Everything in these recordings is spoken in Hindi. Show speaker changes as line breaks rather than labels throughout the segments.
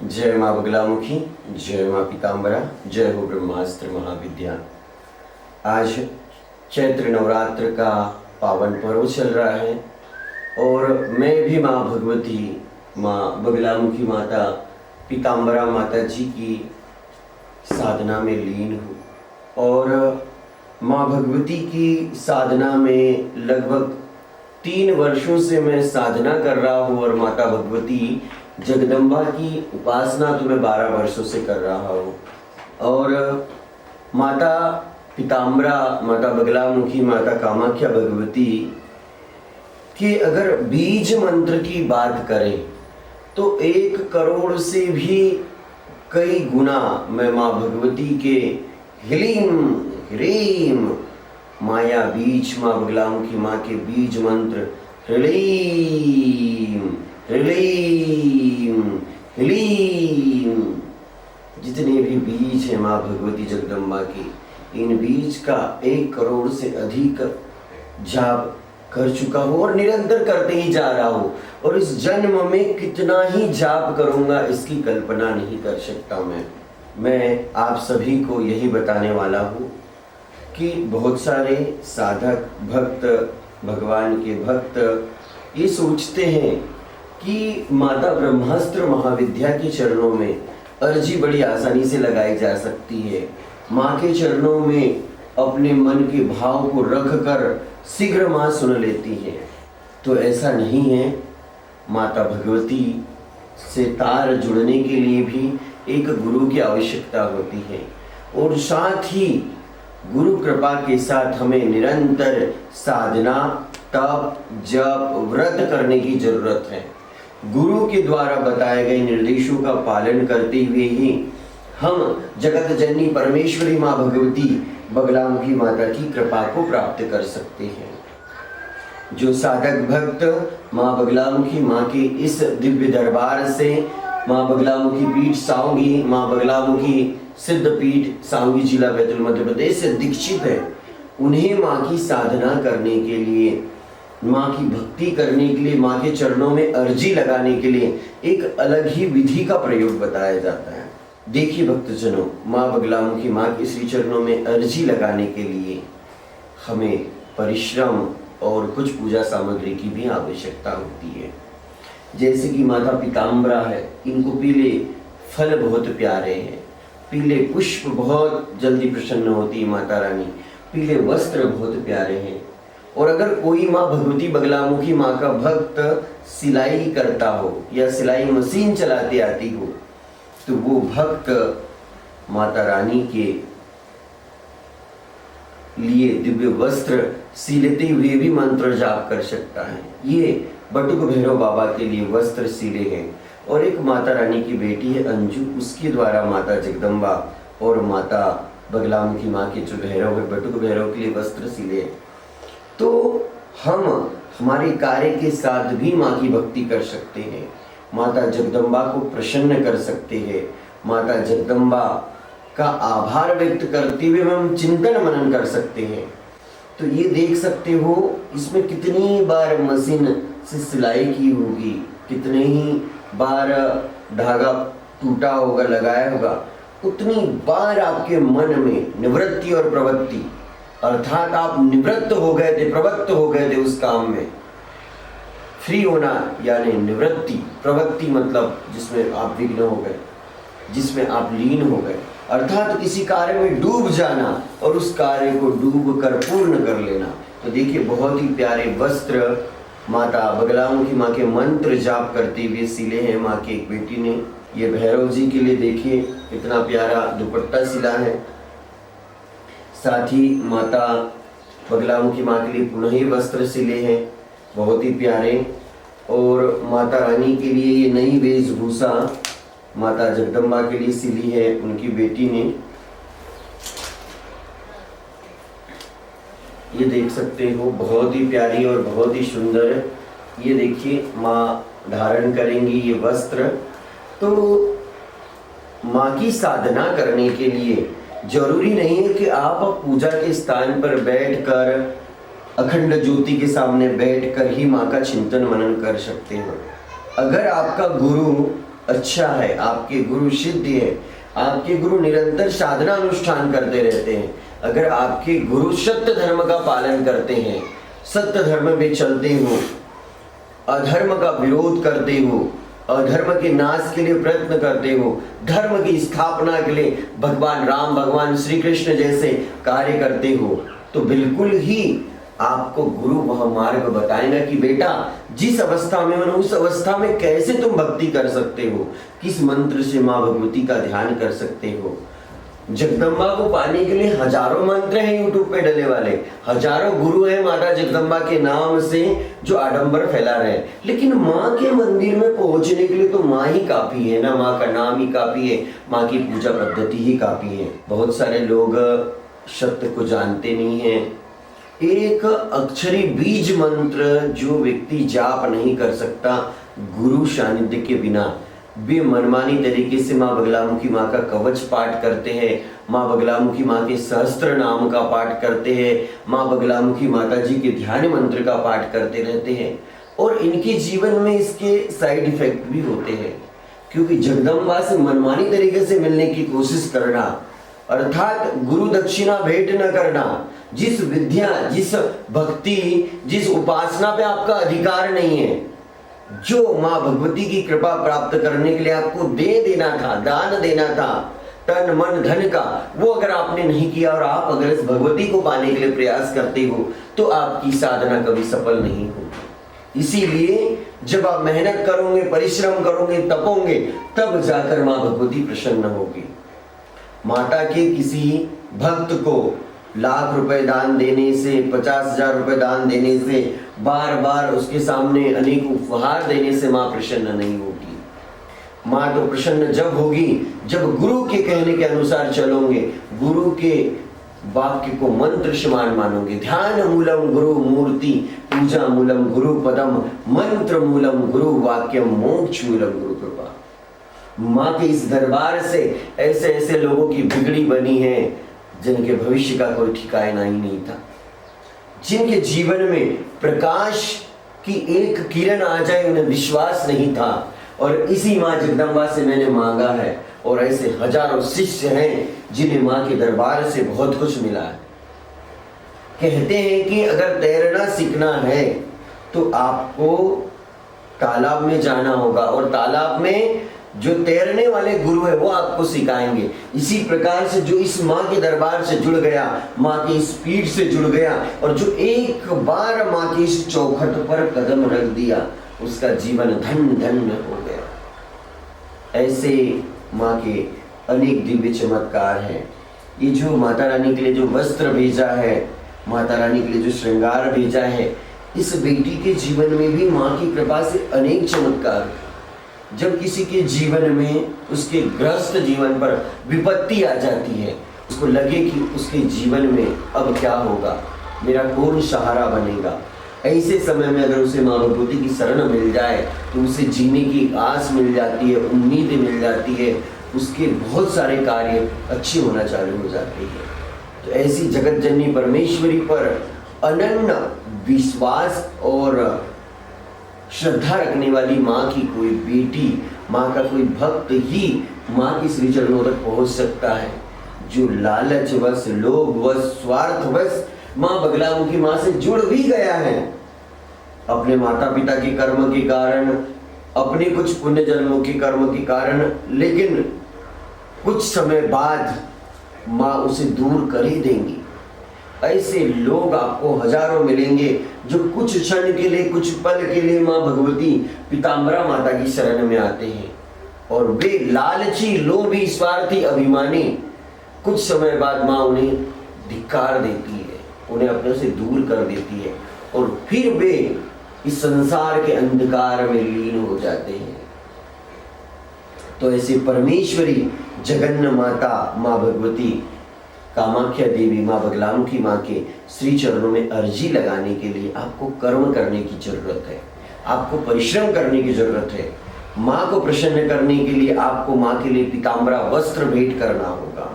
जय माँ बगलामुखी, जय माँ पीताम्बरा, जय हो ब्रह्मास्त्र महाविद्या। आज चैत्र नवरात्र का पावन पर्व चल रहा है और मैं भी माँ भगवती, माँ बगलामुखी माता, पीताम्बरा माता जी की साधना में लीन हूँ। और माँ भगवती की साधना में लगभग 3 वर्षों से मैं साधना कर रहा हूँ और माता भगवती जगदम्बा की उपासना तो मैं 12 वर्षों से कर रहा हूँ। और माता पीताम्बरा, माता बगलामुखी, माता कामाख्या भगवती के अगर बीज मंत्र की बात करें तो 1 करोड़ से भी कई गुना मैं माँ भगवती के ह्रीम ह्रीम माया बीज, माँ बगलामुखी माँ के बीज मंत्र ह्रीम ह्रीम ह्रीम, जितने भी बीज हैं माँ भगवती जगदम्बा की, इन बीज का 1 करोड़ से अधिक जाप कर चुका हूँ और निरंतर करते ही जा रहा हूँ। और इस जन्म में कितना ही जाप करूँगा इसकी कल्पना नहीं कर सकता। मैं आप सभी को यही बताने वाला हूँ कि बहुत सारे साधक भक्त, भगवान के भक्त ये सोचते हैं कि माता ब्रह्मास्त्र महाविद्या के चरणों में अर्जी बड़ी आसानी से लगाई जा सकती है। माँ के चरणों में अपने मन के भाव को रख कर शीघ्र माँ सुन लेती है। तो ऐसा नहीं है। माता भगवती से तार जुड़ने के लिए भी एक गुरु की आवश्यकता होती है और साथ ही गुरु कृपा के साथ हमें निरंतर साधना, तप, जप, व्रत करने की जरूरत है। गुरु के द्वारा बताए गए निर्देशों का पालन करते हुए ही हम जगत जननी परमेश्वरी माँ भगवती बगलामुखी माता की कृपा को प्राप्त कर सकते हैं। जो साधक भक्त माँ बगलामुखी माँ के इस दिव्य दरबार से, माँ बगलामुखी पीठ साओगी, माँ बगलामुखी सिद्ध पीठ साओगी जिला बैतूल मध्य प्रदेश से दीक्षित है, उन्हें माँ की साधना करने के लिए, माँ की भक्ति करने के लिए, माँ के चरणों में अर्जी लगाने के लिए एक अलग ही विधि का प्रयोग बताया जाता है। देखिए भक्तजनों, माँ बगलामुखी माँ के श्री चरणों में अर्जी लगाने के लिए हमें परिश्रम और कुछ पूजा सामग्री की भी आवश्यकता होती है। जैसे कि माता पीताम्बरा है, इनको पीले फल बहुत प्यारे हैं, पीले पुष्प बहुत जल्दी प्रसन्न होती है माता रानी, पीले वस्त्र बहुत प्यारे हैं। और अगर कोई माँ भगवती बगलामुखी माँ का भक्त सिलाई करता हो या सिलाई मशीन चलाते आती हो तो वो भक्त माता रानी के लिए दिव्य वस्त्र सिलते हुए भी मंत्र जाप कर सकता है। ये बटुक भैरव बाबा के लिए वस्त्र सिले हैं। और एक माता रानी की बेटी है अंजू, उसके द्वारा माता जगदम्बा और माता बगलामुखी माँ के जो भैरव है, बटुक भैरव के लिए वस्त्र सिले हैं। तो हम हमारे कार्य के साथ भी माँ की भक्ति कर सकते हैं, माता जगदम्बा को प्रसन्न कर सकते हैं, माता जगदम्बा का आभार व्यक्त करते हुए हम चिंतन मनन कर सकते हैं। तो ये देख सकते हो इसमें कितनी बार मशीन से सिलाई की होगी, कितने ही बार धागा टूटा होगा, लगाया होगा, उतनी बार आपके मन में निवृत्ति और प्रवृत्ति, अर्थात आप निवृत्त हो गए थे, प्रवृत्त हो गए थे उस काम में। फ्री होना यानी निवृत्ति, प्रवृत्ति मतलब जिसमें आप विघ्न हो गए, जिसमें आप लीन हो गए, अर्थात किसी कार्य में डूब जाना और उस कार्य को डूब कर पूर्ण कर लेना। तो देखिए बहुत ही प्यारे वस्त्र माता बगलामुखी माँ के मंत्र जाप करते हुए सिले हैं माँ की एक बेटी ने। ये भैरव जी के लिए देखिए कितना प्यारा दुपट्टा सिला है। साथ ही माता बगलामुखी माँ के लिए पुनः ही वस्त्र सिले हैं, बहुत ही प्यारे। और माता रानी के लिए ये नई वेशभूषा माता जगदम्बा के लिए सिली है उनकी बेटी ने। ये देख सकते हो बहुत ही प्यारी और बहुत ही सुंदर। ये देखिए माँ धारण करेंगी ये वस्त्र। तो माँ की साधना करने के लिए जरूरी नहीं है कि आप पूजा के स्थान पर बैठकर अखंड ज्योति के सामने बैठकर ही माँ का चिंतन मनन कर सकते हो। अगर आपका गुरु अच्छा है, आपके गुरु सिद्ध है, आपके गुरु निरंतर साधना अनुष्ठान करते रहते हैं। अगर आपके गुरु सत्य धर्म का पालन करते हैं, सत्य धर्म में चलते हो, अधर्म का विरोध करते हो, अधर्म के नाश के लिए प्रयत्न करते हो, धर्म की स्थापना के लिए भगवान राम, भगवान श्री कृष्ण जैसे कार्य करते हो, तो बिल्कुल ही आपको गुरु वह मार्ग बताएगा कि बेटा जिस अवस्था में हो उस अवस्था में कैसे तुम भक्ति कर सकते हो, किस मंत्र से माँ भगवती का ध्यान कर सकते हो। जगदम्बा को पाने के लिए हजारों मंत्र हैं यूट्यूब पे डले वाले, हजारों गुरु हैं माता जगदम्बा के नाम से जो आडंबर फैला रहे हैं, लेकिन माँ के मंदिर में पहुंचने के लिए तो माँ ही काफी है ना, माँ का नाम ही काफी है, माँ की पूजा पद्धति ही काफी है। बहुत सारे लोग सत्य को जानते नहीं है। एक अक्षरी बीज मंत्र जो व्यक्ति जाप नहीं कर सकता गुरु सानिध्य के बिना, वे मनमानी तरीके से माँ बगलामुखी माँ का कवच पाठ करते हैं, माँ बगलामुखी माँ के सहस्त्र नाम का पाठ करते हैं, माँ बगलामुखी माता जी के ध्यान मंत्र का पाठ करते रहते हैं, और इनके जीवन में इसके साइड इफेक्ट भी होते हैं। क्योंकि जगदम्बा से मनमानी तरीके से मिलने की कोशिश करना, अर्थात गुरु दक्षिणा भेंट न करना, जिस विद्या, जिस भक्ति, जिस उपासना पे आपका अधिकार नहीं है, जो माँ भगवती की कृपा प्राप्त करने के लिए आपको दे देना था, दान देना था, तन मन धन का, वो अगर आपने नहीं किया और आप अगर इस भगवती को पाने के लिए प्रयास करते हो तो आपकी साधना कभी सफल नहीं होगी। इसीलिए जब आप मेहनत करोगे, परिश्रम करोगे, तपोगे, तब जाकर माँ भगवती प्रसन्न होगी। माता के किसी भक्त को लाख रुपए दान देने से, 50,000 रुपए दान देने से, बार बार उसके सामने अनेक उपहार देने से माँ प्रसन्न नहीं होगी। माँ तो प्रसन्न जब होगी जब गुरु के कहने के अनुसार चलोगे, गुरु के वाक्य को मंत्र समान मानोगे। ध्यान मूलम गुरु मूर्ति, पूजा मूलम गुरु पदम, मंत्र मूलम गुरु वाक्यम, मोक्ष मूलम गुरु कृपा। माँ के इस दरबार से ऐसे ऐसे लोगों की बिगड़ी बनी है जिनके भविष्य का कोई ठिकाना ही नहीं था, जिनके जीवन में प्रकाश की एक किरण आ जाए उन्हें विश्वास नहीं था, और इसी माँ जगदम्बा से मैंने मांगा है। और ऐसे हजारों शिष्य हैं जिन्हें माँ के दरबार से बहुत कुछ मिला है। कहते हैं कि अगर तैरना सीखना है तो आपको तालाब में जाना होगा, और तालाब में जो तैरने वाले गुरु है वो आपको सिखाएंगे। इसी प्रकार से जो इस माँ के दरबार से जुड़ गया, माँ की इस पीठ से जुड़ गया, और जो एक बार माँ की इस चौखट पर कदम रख दिया, उसका जीवन धन धन्य हो गया। ऐसे माँ के अनेक दिव्य चमत्कार हैं। ये जो माता रानी के लिए जो वस्त्र भेजा है, माता रानी के लिए जो श्रृंगार भेजा है, इस बेटी के जीवन में भी माँ की कृपा से अनेक चमत्कार। जब किसी के जीवन में, उसके गृहस्थ जीवन पर विपत्ति आ जाती है, उसको लगे कि उसके जीवन में अब क्या होगा, मेरा कौन सहारा बनेगा, ऐसे समय में अगर उसे माँ भगवती की शरण मिल जाए तो उसे जीने की आस मिल जाती है, उम्मीद मिल जाती है, उसके बहुत सारे कार्य अच्छे होना चालू हो जाते हैं। तो ऐसी जगत जननी परमेश्वरी पर अनन्य विश्वास और श्रद्धा रखने वाली माँ की कोई बेटी, माँ का कोई भक्त ही माँ की श्री चरणों तक पहुँच सकता है। जो लालचवश, लोभवश, स्वार्थवश माँ बगलामुखी माँ से जुड़ भी गया है, अपने माता पिता के कर्म के कारण, अपने कुछ पुण्य जन्मों के कर्म के कारण, लेकिन कुछ समय बाद माँ उसे दूर कर ही देंगी। ऐसे लोग आपको हजारों मिलेंगे जो कुछ क्षण के लिए, कुछ पल के लिए माँ भगवती पीताम्बरा माता की शरण में आते हैं, और वे लालची, लोभी, स्वार्थी, अभिमानी, कुछ समय बाद माँ उन्हें धिक्कार देती है, उन्हें अपने से दूर कर देती है, और फिर वे इस संसार के अंधकार में लीन हो जाते हैं। तो ऐसे परमेश्वरी जगन्न माता माँ भगवती कामाख्या देवी, माँ बगलामुखी माँ के श्री चरणों में अर्जी लगाने के लिए आपको कर्म करने की जरूरत है, आपको परिश्रम करने की जरूरत है। माँ को प्रसन्न करने के लिए आपको माँ के लिए पीताम्बरा वस्त्र भेंट करना होगा।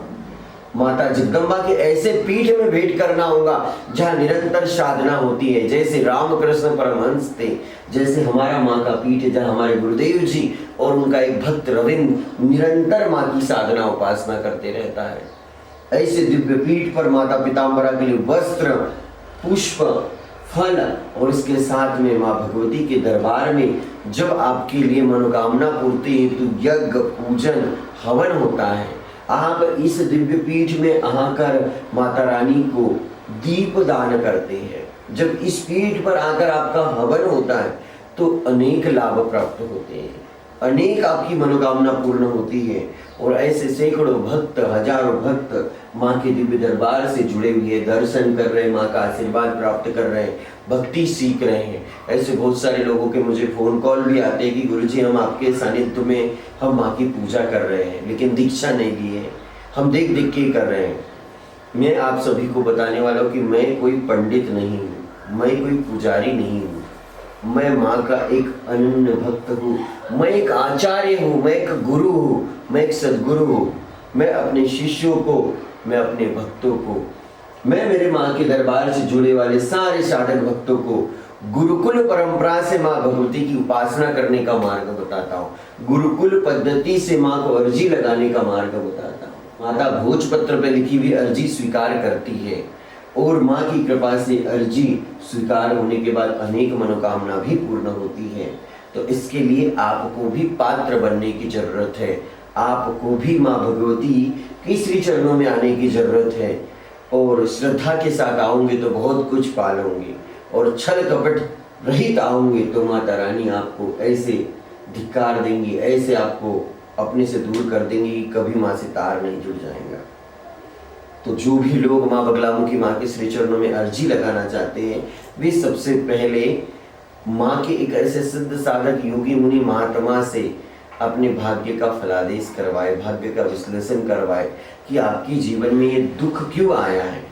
माता जगदम्बा के ऐसे पीठ में भेंट करना होगा जहाँ निरंतर साधना होती है। जैसे रामकृष्ण परमहंस थे, जैसे हमारा माँ का पीठ है जहाँ हमारे गुरुदेव जी और उनका एक भक्त रविंद्र निरंतर माँ की साधना उपासना करते रहता है। ऐसे दिव्य पीठ पर माता पीताम्बरा के लिए वस्त्र, पुष्प, फल और इसके साथ में माँ भगवती के दरबार में जब आपके लिए मनोकामना पूर्ति हेतु यज्ञ, पूजन, हवन होता है, आप इस दिव्य पीठ में आकर माता रानी को दीप दान करते हैं। जब इस पीठ पर आकर आपका हवन होता है तो अनेक लाभ प्राप्त होते हैं, अनेक आपकी मनोकामना पूर्ण होती है। और ऐसे सैकड़ों भक्त, हजारों भक्त माँ के दिव्य दरबार से जुड़े हुए दर्शन कर रहे हैं, माँ का आशीर्वाद प्राप्त कर रहे हैं, भक्ति सीख रहे हैं। ऐसे बहुत सारे लोगों के मुझे फोन कॉल भी आते हैं कि गुरुजी हम आपके सानिध्य में हम माँ की पूजा कर रहे हैं लेकिन दीक्षा नहीं ली है, हम देख देख के कर रहे हैं। मैं आप सभी को बताने वाला हूँ कि मैं कोई पंडित नहीं हूँ, मैं कोई पुजारी नहीं हूँ, मैं माँ का एक अनन्य भक्त हूँ, मैं एक आचार्य हूँ, मैं एक गुरु हूँ, मैं एक सदगुरु हूँ। मैं अपने शिष्यों को, मैं अपने भक्तों को, मैं मेरे माँ के दरबार से जुड़े वाले सारे साधक भक्तों को गुरुकुल परंपरा से माँ भगवती की उपासना करने का मार्ग बताता हूँ। गुरुकुल पद्धति से माँ को अर्जी लगाने का मार्ग बताता हूँ। माता भोजपत्र पे लिखी हुई अर्जी स्वीकार करती है और माँ की कृपा से अर्जी स्वीकार होने के बाद अनेक मनोकामना भी पूर्ण होती है। तो इसके लिए आपको भी पात्र बनने की जरूरत है, आपको भी माँ भगवती के श्री चरणों में आने की जरूरत है। और श्रद्धा के साथ आओगे तो बहुत कुछ पालोगे, और छल कपट रहित आओगे तो माता रानी आपको ऐसे धिक्कार देंगी, ऐसे आपको अपने से दूर कर देंगी कि कभी माँ से तार नहीं जुड़ जाएगा। तो जो भी लोग माँ बगलामुखी माँ के श्री चरणों में अर्जी लगाना चाहते हैं वे सबसे पहले माँ के एक ऐसे सिद्ध साधक योगी मुनि महात्मा से अपने भाग्य का फलादेश करवाए, भाग्य का विश्लेषण करवाए कि आपकी जीवन में ये दुख क्यों आया है,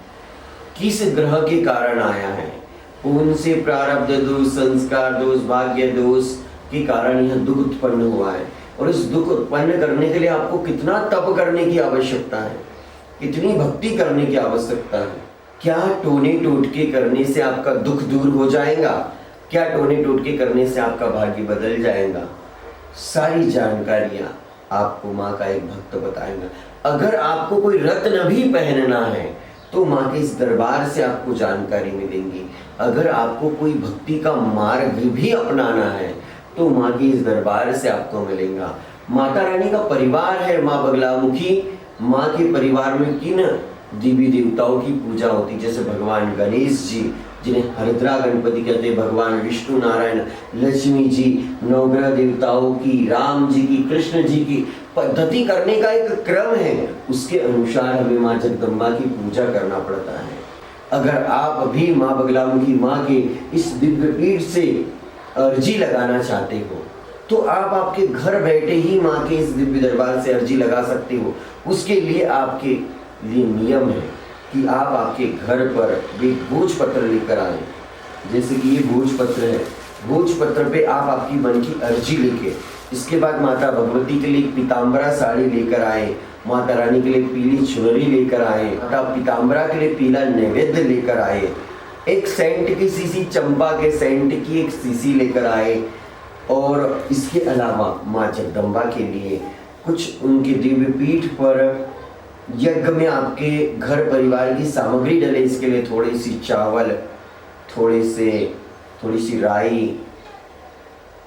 किस ग्रह के कारण आया है, उनसे प्रारब्ध दोष, संस्कार दोष, भाग्य दोष के कारण यह दुख उत्पन्न हुआ है। और इस दुख उत्पन्न करने के लिए आपको कितना तप करने की आवश्यकता है, कितनी भक्ति करने की आवश्यकता है। क्या टोने टोटके करने से आपका दुख दूर हो जाएगा? क्या टोने टोटके करने से आपका भाग्य बदल जाएगा? सारी जानकारियां आपको माँ का एक भक्त बताएगा। अगर आपको कोई रत्न भी पहनना है तो माँ के इस दरबार से आपको जानकारी मिलेंगी। अगर आपको कोई भक्ति का मार्ग भी अपनाना है तो माँ के इस दरबार से आपको मिलेगा। माता रानी का परिवार है माँ बगलामुखी। माँ के परिवार में किन देवी देवताओं की पूजा होती, जैसे भगवान गणेश जी जिन्हें हरिद्रा गणपति कहते हैं, भगवान विष्णु नारायण, लक्ष्मी जी, नवग्रह देवताओं की, राम जी की, कृष्ण जी की पद्धति करने का एक क्रम है, उसके अनुसार हमें माँ जगदम्बा की पूजा करना पड़ता है। अगर आप भी माँ बगलामुखी माँ के इस दिव्य पीठ से अर्जी लगाना चाहते हो तो आप आपके घर बैठे ही माँ के इस दिव्य दरबार से अर्जी लगा सकते हो। उसके लिए आपके लिए नियम है कि आप आपके घर पर एक भोजपत्र लेकर आए। जैसे कि ये भोजपत्र है, भोजपत्र पे आप आपकी मन की अर्जी लिखे। इसके बाद माता भगवती के लिए पीताम्बरा साड़ी लेकर आए, माता रानी के लिए पीली चुनरी लेकर आए, माता पीताम्बरा के लिए पीला नैवेद्य लेकर आए, एक सेंट की शीशी, चंपा के सेंट की एक शीशी लेकर आए। और इसके अलावा माँ जगदम्बा के लिए कुछ उनके दिव्य पीठ पर यज्ञ में आपके घर परिवार की सामग्री डले। इसके लिए थोड़ी सी चावल, थोड़ी सी राई,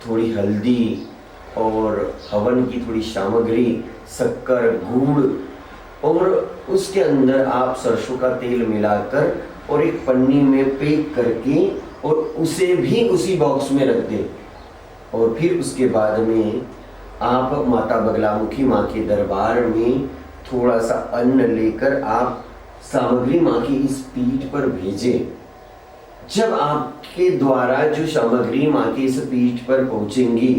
थोड़ी हल्दी और हवन की थोड़ी सामग्री, शक्कर, गुड़, और उसके अंदर आप सरसों का तेल मिलाकर और एक पन्नी में पैक करके और उसे भी उसी बॉक्स में रख दें। और फिर उसके बाद में आप माता बगलामुखी माँ के दरबार में थोड़ा सा अन्न लेकर आप सामग्री माँ की इस पीठ पर भेजें। जब आपके द्वारा जो सामग्री माँ की इस पीठ पर पहुंचेंगी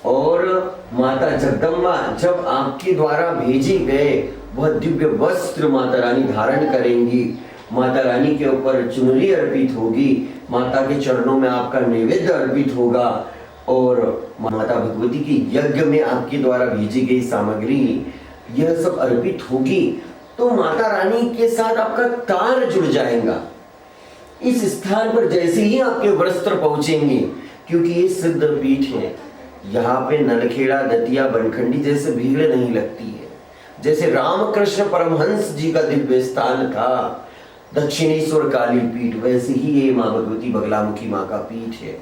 और माता जगदम्बा जब आपके द्वारा भेजे गए वह दिव्य वस्त्र माता रानी धारण करेंगी, माता रानी के ऊपर चुनरी अर्पित होगी, माता के चरणों में आपका नैवेद्य अर्पित होगा और माता भगवती के यज्ञ में आपके द्वारा भेजी गई सामग्री यह सब अर्पित होगी। तो माता रानी के साथ आपका तार जुड़ जाएगा। इस स्थान पर जैसे ही आपके वस्त्र पहुंचेंगे, क्योंकि ये सिद्ध पीठ है, यहाँ पे नलखेड़ा, दतिया, बनखंडी जैसे भीड़ नहीं लगती है। जैसे रामकृष्ण परमहंस जी का दिव्य स्थान था दक्षिणेश्वर काली पीठ, वैसे ही ये माँ भगवती बगलामुखी माँ का पीठ है।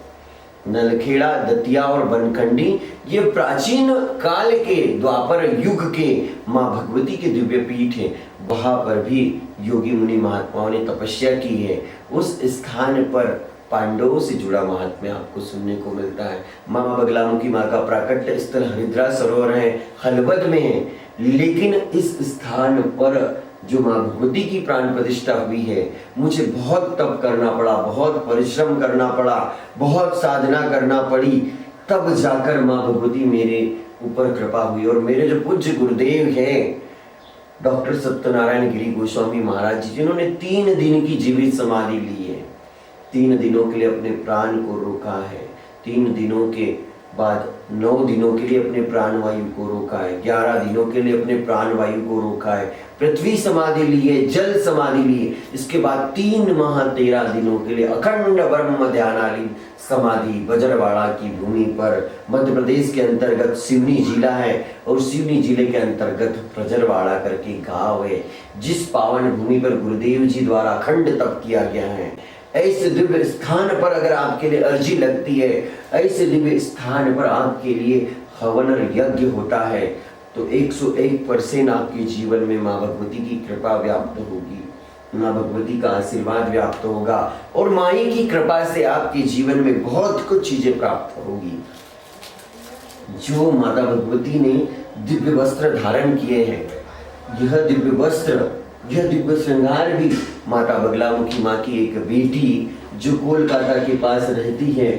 नलखेड़ा, दतिया और बनखंडी ये प्राचीन काल के द्वापर युग के माँ भगवती के दिव्य पीठ है। वहां पर भी योगी मुनि महात्माओं ने तपस्या की है। उस स्थान पर पांडवों से जुड़ा महात्म्य आपको सुनने को मिलता है। माँ बगलामुखी माँ का प्राकट्य स्थल हरिद्रा सरोवर है, हलबद में है, लेकिन इस स्थान पर जो माँ भगवती की प्राण प्रतिष्ठा हुई है, मुझे बहुत तप करना पड़ा, बहुत परिश्रम करना पड़ा, बहुत साधना करना पड़ी, तब जाकर माँ भगवती मेरे ऊपर कृपा हुई। और मेरे जो पूज्य गुरुदेव हैं डॉक्टर सत्यनारायण गिरी गोस्वामी महाराज जी, जिन्होंने 3 दिन की जीवित समाधि ली है, 3 दिनों के लिए अपने प्राण को रोका है, 3 दिनों के बाद 9 दिनों के लिए अपने प्राणवायु को रोका है, 11 दिनों के लिए अपने प्राणवायु को रोका है, पृथ्वी समाधि ली है, जल समाधि ली है, इसके बाद 3 माह 13 दिनों के लिए अखंड ब्रह्म ध्यानालीन समाधि बजरवाड़ा की भूमि पर, मध्य प्रदेश के अंतर्गत सिवनी जिला है और सिवनी जिले के अंतर्गत बजरवाड़ा करके गांव है, जिस पावन भूमि पर गुरुदेव जी द्वारा अखंड तप किया गया है। ऐसे दिव्य स्थान पर अगर आपके लिए अर्जी लगती है, ऐसे दिव्य स्थान पर आपके लिए हवन यज्ञ होता है, तो 101% आपके जीवन में माँ भगवती की कृपा व्याप्त होगी, माँ भगवती का आशीर्वाद व्याप्त होगा और माई की कृपा से आपके जीवन में बहुत कुछ चीजें प्राप्त होगी। जो माता भगवती ने दिव्य वस्त्र धारण किए हैं, यह दिव्य वस्त्र, यह दिव्य श्रृंगार भी माता बगलामुखी माँ की एक बेटी जो कोलकाता के पास रहती है,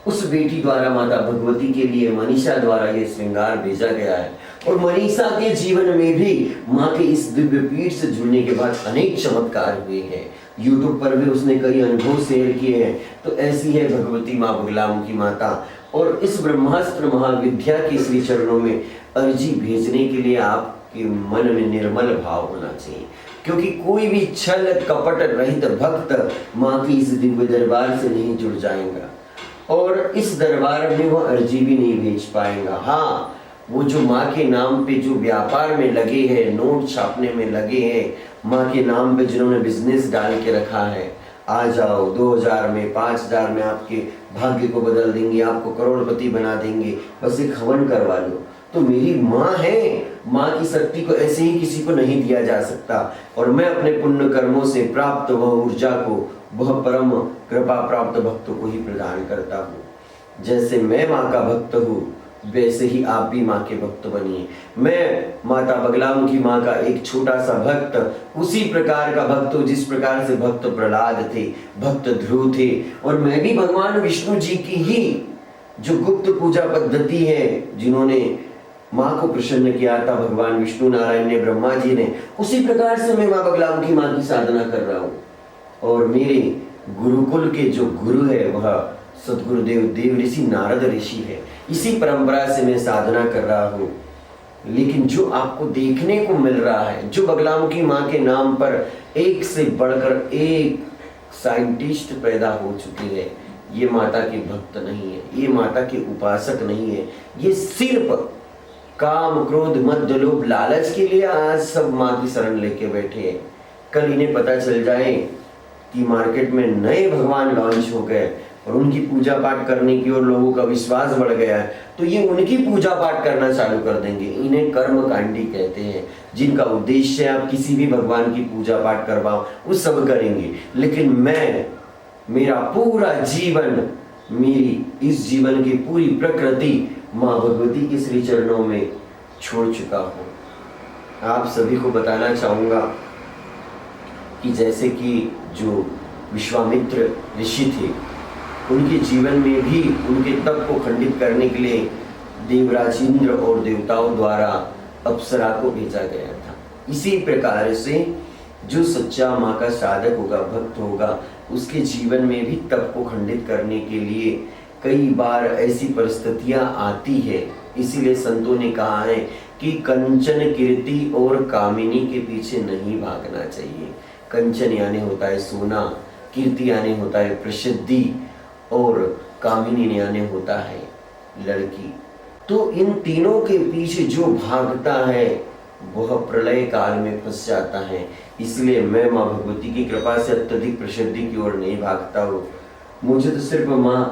उस बेटी द्वारा माता भगवती के लिए मनीषा द्वारा ये श्रृंगार भेजा गया है। और मनीषा के जीवन में भी माँ के इस दिव्य पीठ से जुड़ने के बाद अनेक चमत्कार हुए हैं। यूट्यूब पर भी उसने कई अनुभव शेयर किए हैं। तो ऐसी है भगवती माँ बगलामुखी माता। और इस ब्रह्मास्त्र महाविद्या के श्री चरणों में अर्जी भेजने के लिए आपके मन में निर्मल भाव होना चाहिए, क्योंकि कोई भी छल कपट रहित भक्त माँ की इस दिव्य दरबार से नहीं जुड़ जाएगा और इस दरबार में वो अर्जी भी नहीं भेज पाएगा। हाँ, वो जो माँ के नाम पे जो व्यापार में लगे हैं, नोट छापने में लगे हैं, माँ के नाम पे जिन्होंने बिजनेस डाल के रखा है, आ जाओ 2000 में 5000 में आपके भाग्य को बदल देंगे, आपको करोड़पति बना देंगे, बस एक हवन करवा लो। तो मेरी माँ है, माँ की शक्ति को ऐसे ही किसी को नहीं दिया जा सकता और मैं अपने पुण्य कर्मों से प्राप्त वह ऊर्जा को वह परम कृपा प्राप्त भक्तों को ही प्रदान करता हूँ। जैसे मैं माँ का भक्त हूँ, वैसे ही आप भी माँ के भक्त बनिए। मैं माता बगलामुखी माँ का एक छोटा सा भक्त, उसी प्रकार का भक्त हूँ जिस प्रकार से भक्त प्रहलाद थे, भक्त ध्रुव थे। और मैं भी भगवान विष्णु जी की ही जो गुप्त पूजा पद्धति है, जिन्होंने माँ को प्रसन्न किया था, भगवान विष्णु नारायण ने, ब्रह्मा जी ने, उसी प्रकार से मैं माँ बगलामुखी माँ की साधना कर रहा हूँ। और मेरे गुरुकुल के जो गुरु है वह सदगुरुदेव देव ऋषि नारद ऋषि है। इसी परंपरा से मैं साधना कर रहा हूँ। लेकिन जो आपको देखने को मिल रहा है, जो बगलामुखी माँ के नाम पर एक से बढ़कर एक साइंटिस्ट पैदा हो चुके हैं, ये माता के भक्त नहीं है, ये माता के उपासक नहीं है। ये सिर्फ काम क्रोध मद लोभ लालच के लिए आज सब माँ की शरण लेके बैठे हैं। कल इन्हें पता चल जाए कि मार्केट में नए भगवान लॉन्च हो गए और उनकी पूजा पाठ करने की ओर लोगों का विश्वास बढ़ गया है, तो ये उनकी पूजा पाठ करना चालू कर देंगे। इन्हें कर्म कांडी कहते हैं, जिनका उद्देश्य है आप किसी भी भगवान की पूजा पाठ करवाओ, वो सब करेंगे। लेकिन मैं, मेरा पूरा जीवन, मेरी इस जीवन की पूरी प्रकृति माँ भगवती के श्री चरणों में छोड़ चुका हूँ। आप सभी को बताना चाहूँगा कि जैसे कि जो विश्वामित्र ऋषि थे, उनके जीवन में भी उनके तप को खंडित करने के लिए देवराज इंद्र और देवताओं द्वारा अप्सरा को भेजा गया था। इसी प्रकार से जो सच्चा माँ का साधक होगा, भक्त होगा, उसके जीवन में भी तप को खंडित करने के लिए कई बार ऐसी परिस्थितियां आती है। इसीलिए संतों ने कहा है कि कंचन कीर्ति और कामिनी के पीछे नहीं भागना चाहिए। कंचन यानी होता है सोना, कीर्ति यानी होता है प्रसिद्धि, और कामिनी यानी होता है लड़की। तो इन तीनों के पीछे जो भागता है वह प्रलय काल में फंस जाता है। इसलिए मैं माँ भगवती की कृपा से अत्यधिक प्रसिद्धि की ओर नहीं भागता हूँ। मुझे तो सिर्फ माँ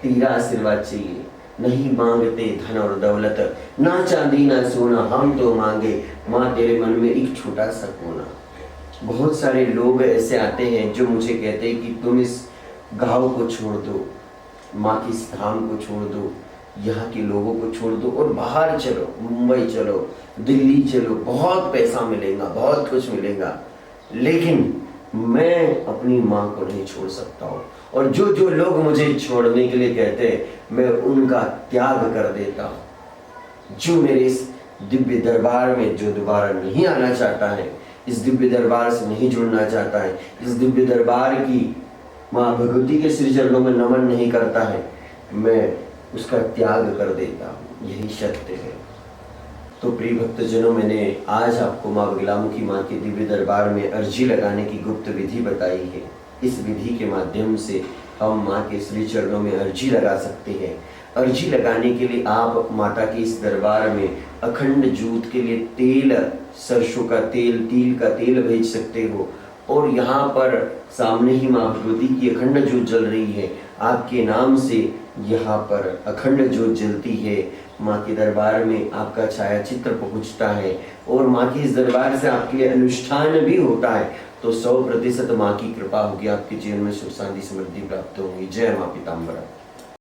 तेरा आशीर्वाद चाहिए, नहीं मांगते धन और दौलत, ना चांदी ना सोना, हम तो मांगे माँ तेरे मन में एक छोटा सा कोना। बहुत सारे लोग ऐसे आते हैं जो मुझे कहते हैं कि तुम इस गांव को छोड़ दो, माँ की इस धाम को छोड़ दो, यहाँ के लोगों को छोड़ दो और बाहर चलो, मुंबई चलो, दिल्ली चलो, बहुत पैसा मिलेगा, बहुत कुछ मिलेगा, लेकिन मैं अपनी माँ को नहीं छोड़ सकता हूँ। और जो जो लोग मुझे छोड़ने के लिए कहते हैं मैं उनका त्याग कर देता हूँ। जो मेरे इस दिव्य दरबार में जो दोबारा नहीं आना चाहता है, इस दिव्य दरबार से नहीं जुड़ना चाहता है, इस दिव्य दरबार की माँ भगवती के श्री चरणों में नमन नहीं करता है, मैं उसका त्याग कर देता हूँ। यही सत्य है। तो प्रिय भक्तजनों, मैंने आज आपको माँ बगलामुखी माँ के दिव्य दरबार में अर्जी लगाने की गुप्त विधि बताई है। इस विधि के माध्यम से हम माँ के श्री चरणों में अर्जी लगा सकते हैं। अर्जी लगाने के लिए आप माता के इस दरबार में अखंड जूत के लिए तेल, सरसों का तेल, तिल का तेल भेज सकते हो। और यहाँ पर सामने ही माँ भगवती की अखंड ज्योत जल रही है, आपके नाम से यहाँ पर अखंड ज्योत जलती है। माँ के दरबार में आपका छाया चित्र पहुँचता है और माँ के इस दरबार से आपके लिए अनुष्ठान भी होता है। तो 100% माँ की कृपा होगी, आपके जीवन में सुख शांति समृद्धि प्राप्त होगी। जय माँ पीताम्बरा।